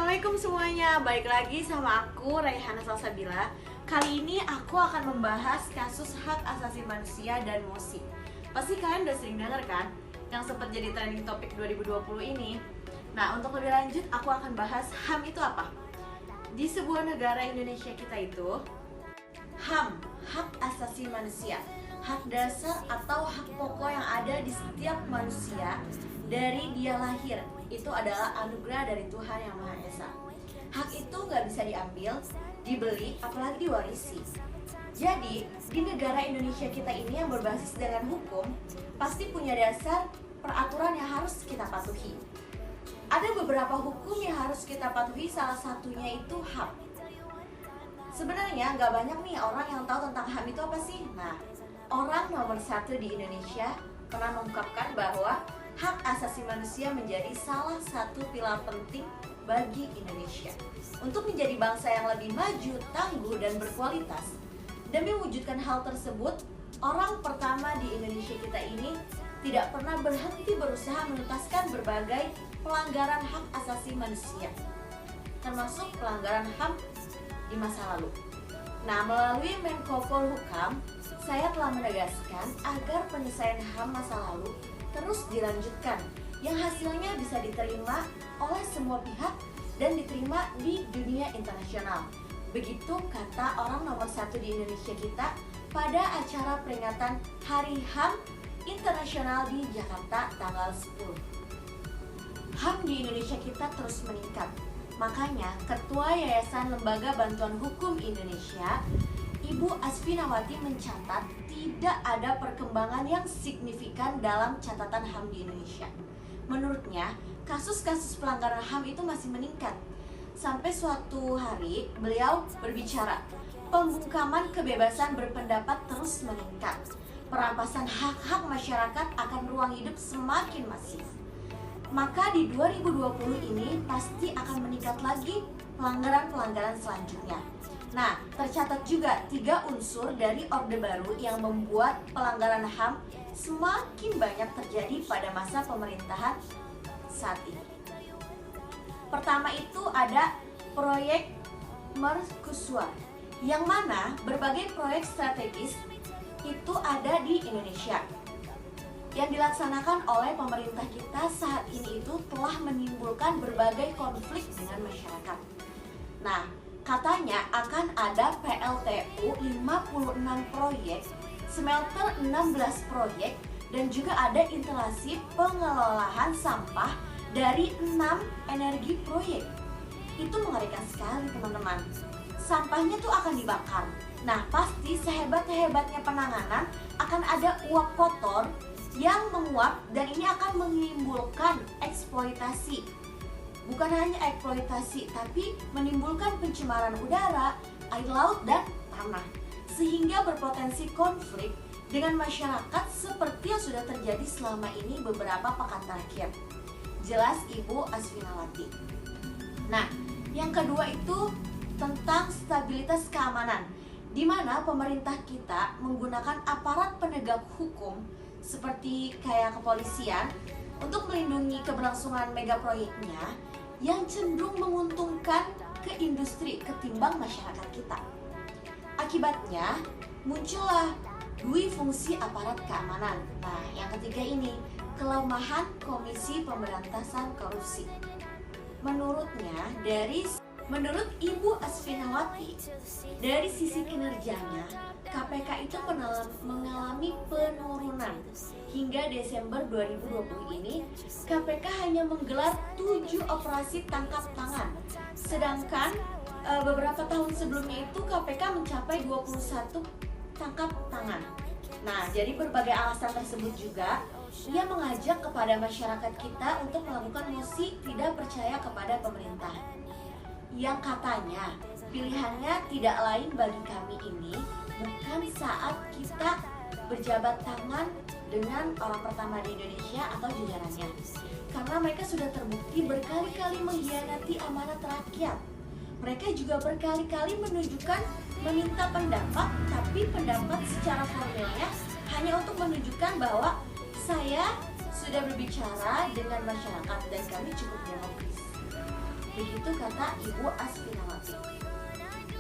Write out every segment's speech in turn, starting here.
Assalamualaikum semuanya, balik lagi sama aku Raihana Salsabila. Kali ini aku akan membahas kasus hak asasi manusia dan MOSI. Pasti kalian udah sering dengar kan, yang sempat jadi trending topik 2020 ini. Nah, untuk lebih lanjut aku akan bahas HAM itu apa. Di sebuah negara Indonesia kita itu, HAM, hak asasi manusia, hak dasar atau hak pokok yang ada di setiap manusia dari dia lahir, itu adalah anugerah dari Tuhan Yang Maha Esa. Hak itu nggak bisa diambil, dibeli, apalagi diwarisi. Jadi, di negara Indonesia kita ini yang berbasis dengan hukum, pasti punya dasar peraturan yang harus kita patuhi. Ada beberapa hukum yang harus kita patuhi, salah satunya itu HAM. Sebenarnya nggak banyak nih orang yang tahu tentang HAM itu apa sih? Nah, orang nomor 1 di Indonesia pernah mengungkapkan bahwa hak asasi manusia menjadi salah satu pilar penting bagi Indonesia untuk menjadi bangsa yang lebih maju, tangguh, dan berkualitas. Demi mewujudkan hal tersebut, orang pertama di Indonesia kita ini tidak pernah berhenti berusaha menuntaskan berbagai pelanggaran hak asasi manusia, termasuk pelanggaran HAM di masa lalu. Nah, melalui Menko Polhukam, saya telah menegaskan agar penyelesaian HAM masa lalu terus dilanjutkan, yang hasilnya bisa diterima oleh semua pihak dan diterima di dunia internasional. Begitu kata orang nomor 1 di Indonesia kita pada acara peringatan Hari HAM Internasional di Jakarta tanggal 10. HAM di Indonesia kita terus meningkat. Makanya Ketua Yayasan Lembaga Bantuan Hukum Indonesia, Ibu Asfinawati, mencatat tidak ada perkembangan yang signifikan dalam catatan HAM di Indonesia. Menurutnya, kasus-kasus pelanggaran HAM itu masih meningkat. Sampai suatu hari beliau berbicara, pembungkaman kebebasan berpendapat terus meningkat. Perampasan hak-hak masyarakat akan ruang hidup semakin masif. Maka di 2020 ini pasti akan meningkat lagi pelanggaran-pelanggaran selanjutnya. Nah, tercatat juga 3 unsur dari Orde Baru yang membuat pelanggaran HAM semakin banyak terjadi pada masa pemerintahan saat ini. Pertama itu ada proyek Mercusuar, yang mana berbagai proyek strategis itu ada di Indonesia yang dilaksanakan oleh pemerintah kita saat ini itu telah menimbulkan berbagai konflik dengan masyarakat. Nah, katanya akan ada PLTU 56 proyek, smelter 16 proyek, dan juga ada instalasi pengelolaan sampah dari 6 energi proyek. Itu mengerikan sekali, teman-teman. Sampahnya tuh akan dibakar. Nah, pasti sehebat-hebatnya penanganan akan ada uap kotor yang menguap, dan ini akan menimbulkan eksploitasi. Bukan hanya eksploitasi, tapi menimbulkan pencemaran udara, air laut, dan tanah, sehingga berpotensi konflik dengan masyarakat seperti yang sudah terjadi selama ini beberapa pekan terakhir. Jelas Ibu Asfinawati. Nah, yang kedua itu tentang stabilitas keamanan, di mana pemerintah kita menggunakan aparat penegak hukum seperti kayak kepolisian untuk melindungi keberlangsungan megaproyeknya yang cenderung menguntungkan ke industri ketimbang masyarakat kita. Akibatnya muncullah dui fungsi aparat keamanan. Nah, yang ketiga ini kelemahan Komisi Pemberantasan Korupsi. Menurut Ibu Asfinawati, dari sisi kinerjanya, KPK itu mengalami penurunan. Hingga Desember 2020 ini, KPK hanya menggelar 7 operasi tangkap tangan. Sedangkan beberapa tahun sebelumnya itu KPK mencapai 21 tangkap tangan. Nah, jadi berbagai alasan tersebut juga, ia mengajak kepada masyarakat kita untuk melakukan mosi tidak percaya kepada pemerintah, yang katanya pilihannya tidak lain bagi kami ini bukan saat kita berjabat tangan dengan orang pertama di Indonesia atau jajarannya, karena mereka sudah terbukti berkali-kali mengkhianati amanat rakyat. Mereka juga berkali-kali menunjukkan meminta pendapat, tapi pendapat secara formalnya hanya untuk menunjukkan bahwa saya sudah berbicara dengan masyarakat dan kami cukup demokratis. Begitu kata Ibu Asfinawati.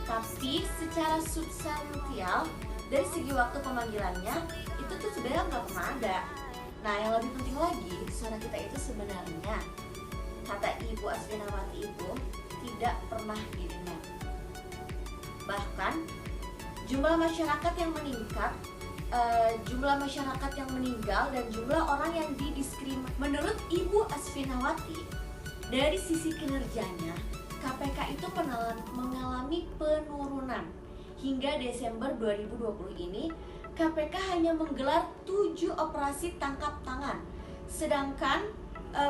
Tapi secara substansial, dari segi waktu pemanggilannya, itu tuh sebenarnya nggak pernah ada. Nah, yang lebih penting lagi, suara kita itu sebenarnya, kata Ibu Asfinawati itu, tidak pernah didengar. Bahkan, jumlah masyarakat yang meningkat, jumlah masyarakat yang meninggal, dan jumlah orang yang didiskriminasi. Menurut Ibu Asfinawati, dari sisi kinerjanya, KPK itu mengalami penurunan. Hingga Desember 2020 ini, KPK hanya menggelar 7 operasi tangkap tangan. Sedangkan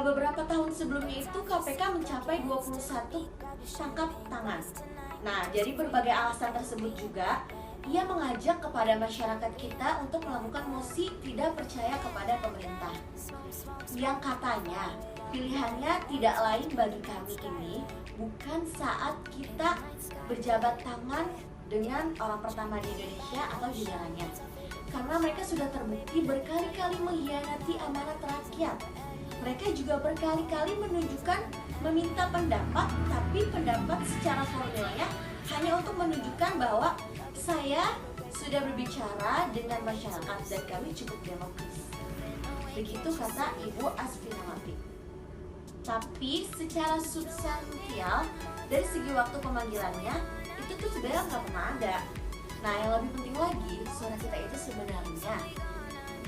beberapa tahun sebelumnya itu KPK mencapai 21 tangkap tangan. Nah, jadi berbagai alasan tersebut juga, ia mengajak kepada masyarakat kita untuk melakukan mosi tidak percaya kepada pemerintah. Yang katanya, pilihannya tidak lain bagi kami ini bukan saat kita berjabat tangan dengan orang pertama di Indonesia atau jajarannya, karena mereka sudah terbukti berkali-kali mengkhianati amanat rakyat. Mereka juga berkali-kali meminta pendapat, tapi pendapat secara formilnya hanya untuk menunjukkan bahwa saya sudah berbicara dengan masyarakat dan kami cukup demokratis. Begitu kata Ibu Asfinawati. Tapi secara substansial, dari segi waktu pemanggilannya, itu tuh sebenarnya nggak pernah ada. Nah, yang lebih penting lagi, suara kita itu sebenarnya,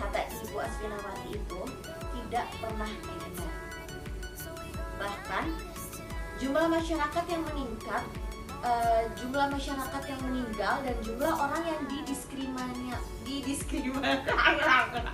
kata Ibu Asfinawati itu, tidak pernah didengar. Bahkan, jumlah masyarakat yang meningkat, jumlah masyarakat yang meninggal, dan jumlah orang yang didiskriminasi